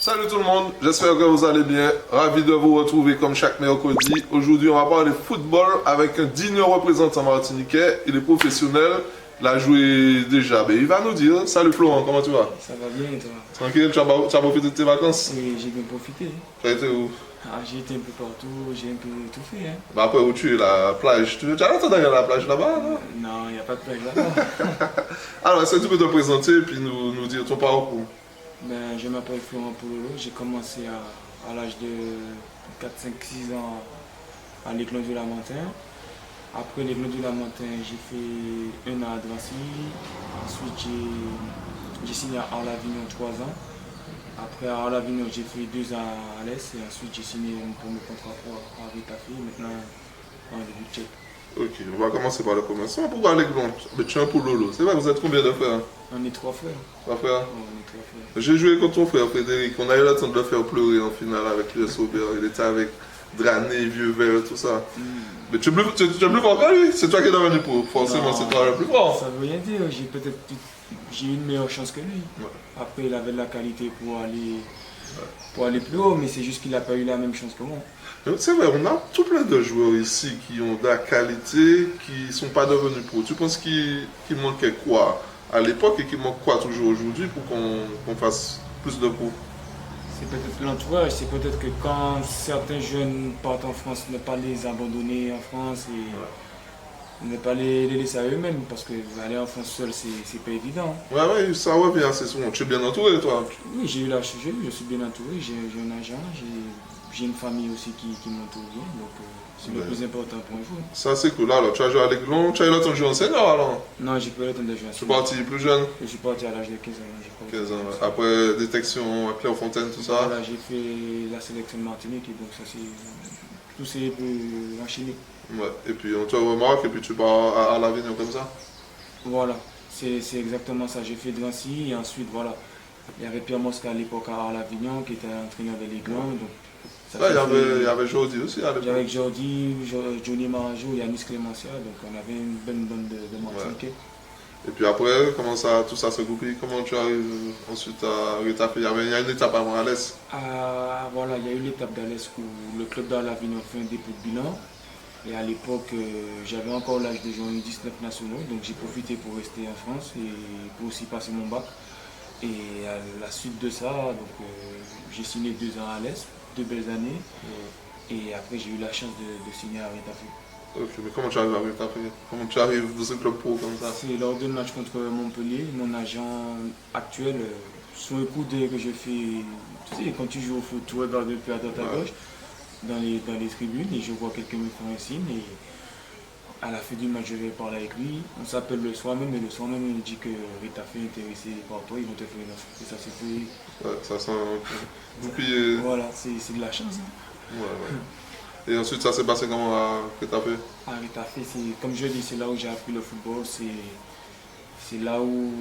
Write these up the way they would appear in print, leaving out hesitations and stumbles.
Salut tout le monde, j'espère que vous allez bien. Ravi de vous retrouver comme chaque mercredi. Aujourd'hui, on va parler football avec un digne représentant martiniquais. Il est professionnel, il a joué déjà. Ben, il va nous dire. Salut Florent, comment tu vas? Ça va bien et toi? Tranquille, tu as profité de tes vacances? Oui, j'ai bien profité. Tu as été où? J'ai été un peu partout, j'ai un peu tout fait. Hein. Ben, après, où tu es? La plage. Tu as l'entendre d'aller à la plage là-bas, non? Non, il n'y a pas de plage là-bas. Alors, est-ce que tu peux te présenter et puis nous dire ton parcours? Je m'appelle Florent Poulolo, j'ai commencé à l'âge de 4, 5, 6 ans à l'Éclon du Lamentin. Après l'Éclon du Lamentin, j'ai fait 1 an à Drancy. Ensuite, j'ai signé à Arles-Avignon 3 ans. Après à Arles-Avignon, j'ai fait 2 ans à l'Est et ensuite j'ai signé mon premier contrat pour Ritafi, maintenant en début de Tchèque. Ok, on va commencer par le commencement. Pourquoi les blonds? Mais tu es un Poulolo. C'est vrai, vous êtes combien de frères? On est 3 frères. 3 frères? Ouais, on est 3 frères. J'ai joué contre ton frère Frédéric. On a eu le temps de le faire pleurer en finale avec le Sauveur. Il était avec Drané, Vieux Vert, tout ça. Mais tu es plus fort que lui. C'est toi qui es devenu pour. Forcément, Non, c'est toi le plus fort. ça veut rien dire. J'ai eu une meilleure chance que lui. Ouais. Après, il avait de la qualité pour aller plus haut, mais c'est juste qu'il n'a pas eu la même chance que moi. C'est vrai, on a tout plein de joueurs ici qui ont de la qualité, qui ne sont pas devenus pros. Tu penses qu'il manquait quoi à l'époque et qu'il manque quoi toujours aujourd'hui pour qu'on fasse plus de pros? C'est peut-être l'entourage, c'est peut-être que quand certains jeunes partent en France, ne pas les abandonner en France et ne pas les laisser à eux-mêmes, parce que aller en France seul, c'est pas évident. Ouais, ça revient assez souvent. Tu es bien entouré, toi. Oui, j'ai eu la chance, je suis bien entouré, j'ai un agent, j'ai une famille aussi qui m'entoure bien, donc c'est le plus important pour un joueur. Ça, c'est cool. Alors, tu as joué à l'Aiglon, tu as eu le temps de jouer en senior alors? Non, j'ai pas eu le temps de jouer. Tu es parti plus jeune? Je suis parti à l'âge de 15 ans. 15 ans. Ouais. Après, détection à Clairefontaine, tout ça? Voilà, j'ai fait la sélection de Martinique et donc ça c'est. Tout s'est un peu enchaîné. Ouais. Et puis, on te remarque et puis tu pars à l'Avignon comme ça? Voilà, c'est exactement ça. J'ai fait Drancy et ensuite, voilà. Il y avait Pierre Mosca à l'époque à Arles-Avignon qui était entraîneur de l'Aiglon. Ouais, il y avait Jordi aussi à l'époque. Avec Jordi, Johnny Marajou, Yanis Clémentia, donc on avait une bonne bande de Martiniquais. Ouais. Et puis après, comment ça, tout ça se goupille? Comment tu arrives ensuite à Retafe? Il y a une étape avant à l'Est. Voilà, il y a eu l'étape d'Alès où le club d'Arles-Avignon fait un dépôt de bilan. Et à l'époque, j'avais encore l'âge de jouer 19 nationaux, donc j'ai profité pour rester en France et pour aussi passer mon bac. Et à la suite de ça, j'ai signé 2 ans à l'Est, 2 belles années. Et après, j'ai eu la chance de signer à Retafe. Ok, mais comment tu arrives à Retafe? Comment tu arrives dans un club pro comme ça? C'est lors d'un match contre Montpellier, mon agent actuel, sur un coup d'œil que je fais, tu sais, quand tu joues au foot, tu regardes un peu à droite à gauche, dans les tribunes, et je vois quelqu'un me faire un signe, et à la fin du match, je vais parler avec lui. On s'appelle le soir même, et le soir même, il me dit que Retafe est intéressé par toi, ils vont te faire une offre. Et ça, c'est fait. Ouais, ça sent. Goupillé. Voilà, c'est de la chance. Hein. Ouais. Et ensuite, ça s'est passé comment à Retafe? À Retafe, comme je dis, c'est là où j'ai appris le football, c'est là où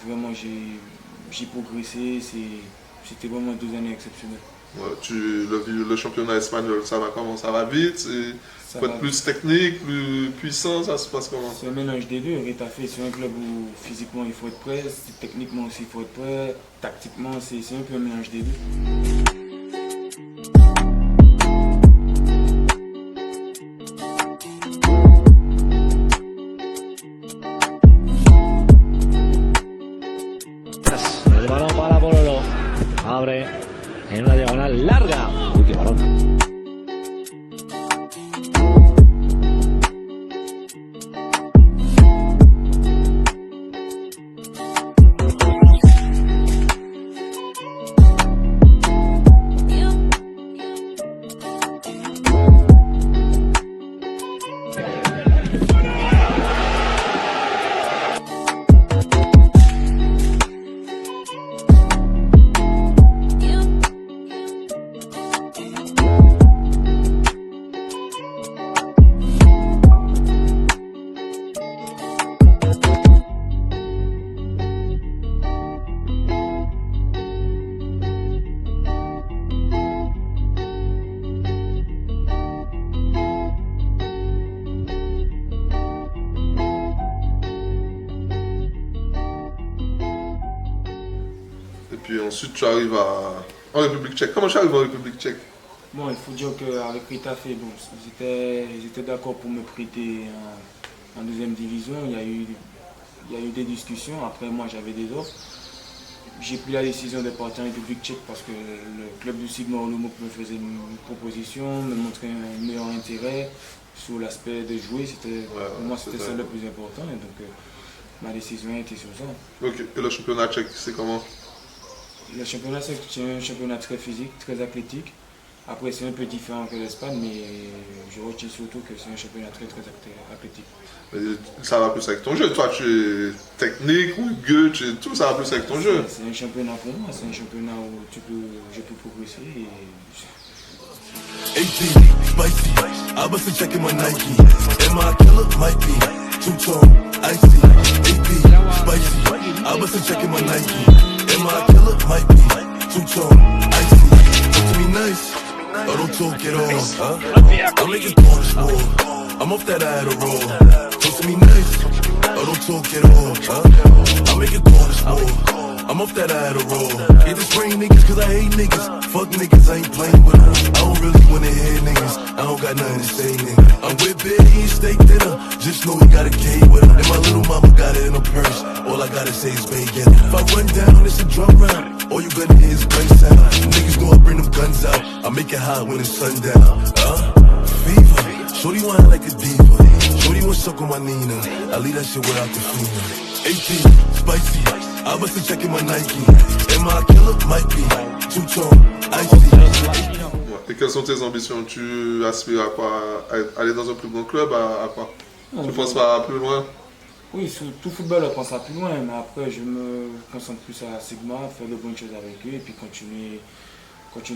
vraiment j'ai progressé, c'était vraiment 2 années exceptionnelles. Ouais, le championnat espagnol, ça va comment? Ça va vite? Il faut être plus technique, plus puissant, ça se passe comment? C'est un mélange des deux. Retafe, c'est un club où physiquement il faut être prêt, techniquement aussi il faut être prêt, tactiquement c'est un peu un mélange des deux. El balón para Pololo. Abre en una diagonal larga. Uy, qué balón. Puis ensuite, tu arrives en République tchèque. Comment tu arrives en République tchèque? Bon, il faut dire qu'avec Rita Fey, bon, ils étaient d'accord pour me prêter en deuxième division. Il y a eu des discussions. Après, moi, j'avais des offres. J'ai pris la décision de partir en République tchèque parce que le club du Sigma Olomouc me faisait une proposition, me montrait un meilleur intérêt sur l'aspect de jouer. Pour moi, c'était ça le plus important. Et donc, ma décision était sur ça. Ok, et le championnat tchèque, c'est comment? Le championnat, c'est un championnat très physique, très athlétique. Après, c'est un peu différent que l'Espagne, mais je retiens surtout que c'est un championnat très athlétique. Mais ça va plus avec ton jeu. Toi, tu es technique ou gueux, tout ça va plus avec ton jeu. C'est un championnat pour moi, c'est un championnat où je peux progresser. Et... 18, spicy, I was checking my Nike. Am I a killer? Might be. Two-tone, icy. AP, spicy, I was checking my Nike. Am I a killer? Might be. Two-tone, icy. Talk to me nice, or don't talk at all, huh? I'm making corners more. I'm off that Adderall. Talk to me nice, or don't talk at all, huh? I'm making corners more. I'm off that Adderall. Get this ring niggas cause I hate niggas. Fuck niggas, I ain't playing with them. I don't really wanna hear niggas. I don't got nothing to say, nigga. I'm with Big, he ain't steak dinner. Just know he got a K with him. And my little mama got it in her purse. All I gotta say is bacon. If I run down, it's a drum round. All you gonna hear is gun sound. Niggas know I bring them guns out. I make it hot when it's sundown. Fever. Shorty whine like a diva. Shorty wanna suck on my Nina. I leave that shit without the fever. 18, spicy. I was checking my Nike. Am I a killer? Might be. Two-tone, icy. Et quelles sont tes ambitions? Tu aspires à quoi? À aller dans un plus grand club? À quoi? Tu penses pas plus loin? Oui, sur tout football, on pense à plus loin, mais après, je me concentre plus à Sigma, faire de bonnes choses avec eux, et puis continuer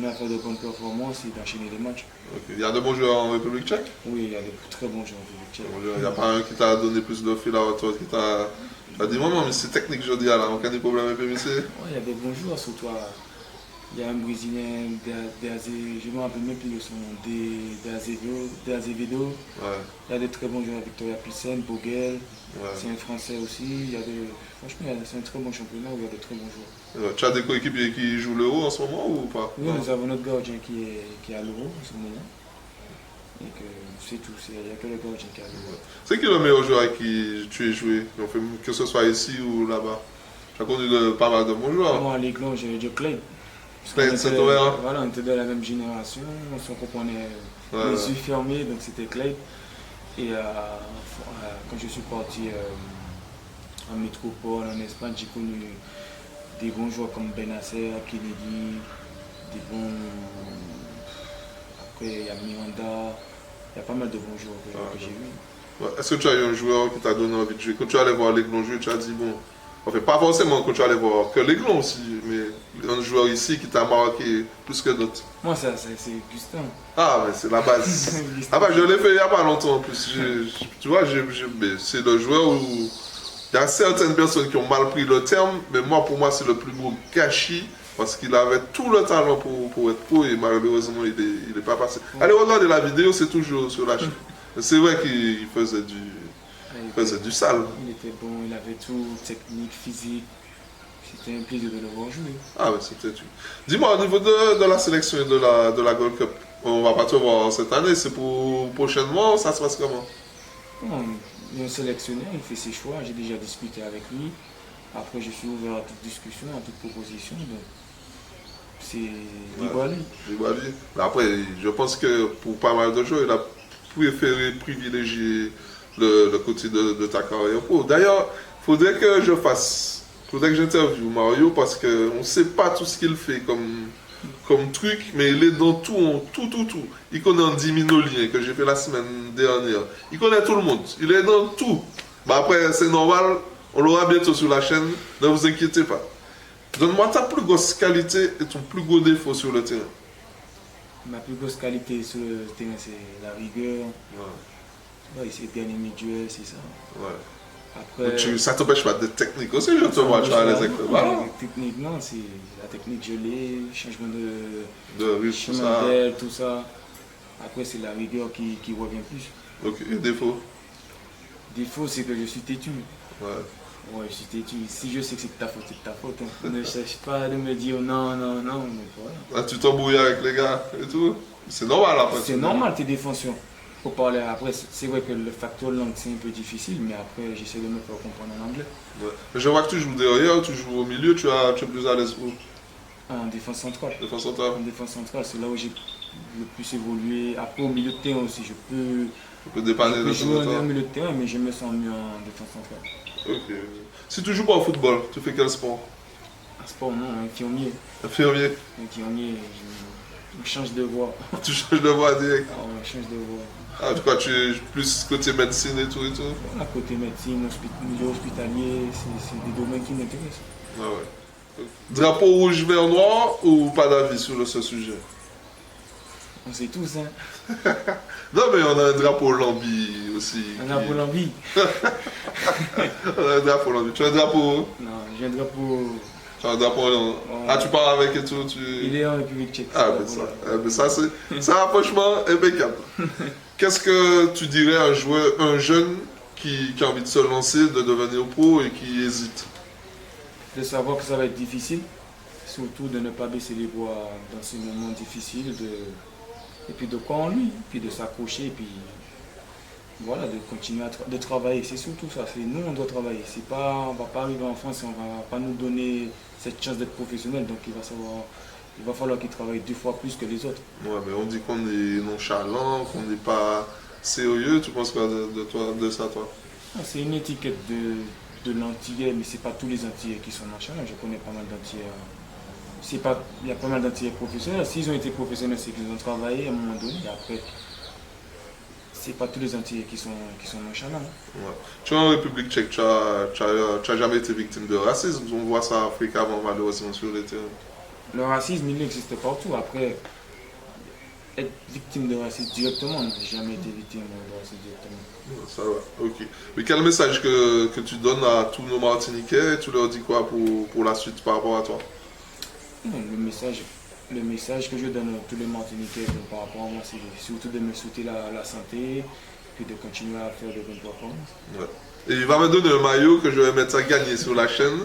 à faire de bonnes performances et d'enchaîner les matchs. Okay. Il y a de bons joueurs en République tchèque? Oui, il y a de très bons joueurs en République tchèque. Il n'y a pas un qui t'a donné plus de fil à toi, qui t'a dit maman, mais c'est technique, je dis là, on a des problèmes avec PMC. Oui, il y a des bons joueurs, surtout. Il y a un Brésilien, je ne me rappelle même plus de son nom, d'Azevedo. Ouais. Il y a de très bons joueurs, Victoria Pilsen, Boguel. Ouais. C'est un Français aussi. Franchement, c'est un très bon championnat où il y a de très bons joueurs. Tu as des coéquipiers qui jouent l'Euro en ce moment ou pas? Oui, nous avons notre gardien qui est à l'Euro en ce moment. Et que c'est tout, il n'y a que le gardien qui est à l'Euro. C'est qui le meilleur joueur avec qui tu es joué? Que ce soit ici ou là-bas? Tu as connu pas mal de bons joueurs. Moi, à l'Aiglon, j'ai dit Clay. Voilà, on était de la même génération, on se comprenait les yeux fermés, donc c'était Clay. Et quand je suis parti en métropole, en Espagne, j'ai connu des bons joueurs comme Benacer, Kennedy, des bons. Après, il y a Miranda, il y a pas mal de bons joueurs que j'ai vus. Ouais. Est-ce que tu as eu un joueur qui t'a donné envie de jouer? Quand tu allais voir l'Aiglon jouer, tu as dit bon. Enfin, pas forcément quand tu allais voir que l'Aiglon aussi, mais un joueur ici qui t'a marqué plus que d'autres. Moi, c'est Gustin. Ah, mais c'est la base. Ah, bah, je l'ai fait il n'y a pas longtemps en plus. Tu vois, c'est le joueur où il y a certaines personnes qui ont mal pris le terme, mais pour moi, c'est le plus gros gâchis parce qu'il avait tout le talent pour être pro et malheureusement, il n'est pas passé. Allez, regardez la vidéo, c'est toujours sur la chaîne. C'est vrai qu'il faisait du sale. Il était bon, il avait tout, technique, physique. C'était un plaisir de le voir jouer. Ah ouais, c'était tout. Dis-moi, au niveau de la sélection et de la Gold Cup, on va pas te voir cette année, c'est pour prochainement, ça se passe comment? Bon, il y a un sélectionneur, il fait ses choix, j'ai déjà discuté avec lui. Après, je suis ouvert à toute discussion, à toute proposition. Donc, c'est libre à lui. Libre à lui. Mais après, je pense que pour pas mal de joueurs, il a préféré privilégier le côté de ta carrière pro. D'ailleurs, il faudrait que j'interviewe Mario parce qu'on ne sait pas tout ce qu'il fait comme truc, mais il est dans tout. Il connaît Andy Minolien que j'ai fait la semaine dernière. Il connaît tout le monde. Il est dans tout. Bah après, c'est normal, on l'aura bientôt sur la chaîne, ne vous inquiétez pas. Donne-moi ta plus grosse qualité et ton plus gros défaut sur le terrain. Ma plus grosse qualité sur le terrain, c'est la rigueur. Ouais, c'est dernier milieu, c'est ça. Ouais. Après, ça t'empêche pas d'être technique aussi, je te vois, tu as les technique, non, c'est la technique gelée, changement de chemin d'aile, tout ça. Après, c'est la rigueur qui revient plus. Ok, et défaut? Défaut, c'est que je suis têtu. Ouais. Ouais, si je sais que c'est de ta faute, c'est de ta faute. Hein. Ne cherche pas de me dire non, non, non, mais voilà. Ah, tu t'embrouilles avec les gars et tout. C'est normal après. C'est normal tes défensions. Faut parler après, c'est vrai que le facteur langue c'est un peu difficile, mais après j'essaie de me faire comprendre en anglais. Ouais. Mais je vois que tu joues derrière, tu joues au milieu, tu es plus à l'aise où? En défense centrale. Défense centrale. En défense centrale, c'est là où j'ai le plus évolué. Après au milieu de terrain aussi, je peux Dépanner de jouer temps en au temps. milieu de terrain, mais je me sens mieux en défense centrale. Ok. Si tu joues pas au football, tu fais quel sport? Un sport non, infirmier. Infirmier. Infirmier, je change de voie. Tu changes de voie direct. Ah ouais, je change de voie. Ah, tu crois que tu es plus côté médecine et tout et tout? À côté médecine, milieu hospitalier, c'est des domaines qui m'intéressent. Ah ouais. Drapeau rouge, vert, noir ou pas d'avis sur ce sujet? On sait tous, hein. Non, mais on a un drapeau Lambi aussi. Un drapeau l'envie. On a un drapeau Lambi. Tu as un drapeau? Non, j'ai un drapeau. Tu as un drapeau Ah, tu pars avec et tout Il est en République tchèque. Ah, mais ça, c'est ça, franchement, impeccable. Qu'est-ce que tu dirais à un jeune qui a envie de se lancer, de devenir pro et qui hésite? De savoir que ça va être difficile, surtout de ne pas baisser les bras dans ces moments difficiles, et puis de croire en lui, puis de s'accrocher, et puis voilà, de continuer de travailler. C'est surtout ça, c'est nous on doit travailler. On ne va pas arriver en France et on ne va pas nous donner cette chance d'être professionnel, donc il va falloir qu'il travaille 2 fois plus que les autres. Ouais, mais on dit qu'on est nonchalant, qu'on n'est pas sérieux. Tu penses quoi de ça, toi? C'est une étiquette de l'antillais, mais ce n'est pas tous les antillais qui sont nonchalants. Je connais pas mal d'antillais. Il y a pas mal d'antillais professionnels. S'ils ont été professionnels, c'est qu'ils ont travaillé à un moment donné. Et après, c'est pas tous les antillais qui sont nonchalants. Ouais. Tu es en République tchèque, tu as jamais été victime de racisme. On voit ça fréquemment, malheureusement, sur les terrains. Le racisme, il existe partout. Après, être victime de racisme directement, non, j'ai jamais été victime de racisme directement. Ça va, ok. Mais quel message que tu donnes à tous nos Martiniquais? Tu leur dis quoi pour la suite par rapport à toi? Non, le message que je donne à tous les Martiniquais par rapport à moi, c'est surtout de me souhaiter la santé, puis de continuer à faire de bonnes performances. Ouais. Et il va me donner un maillot que je vais mettre à gagner sur la chaîne.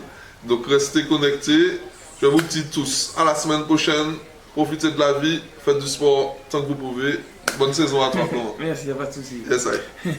Donc restez connectés. Je vous dis tous à la semaine prochaine. Profitez de la vie, faites du sport tant que vous pouvez. Bonne saison à toi. Merci, il n'y a pas de souci. Yes, I.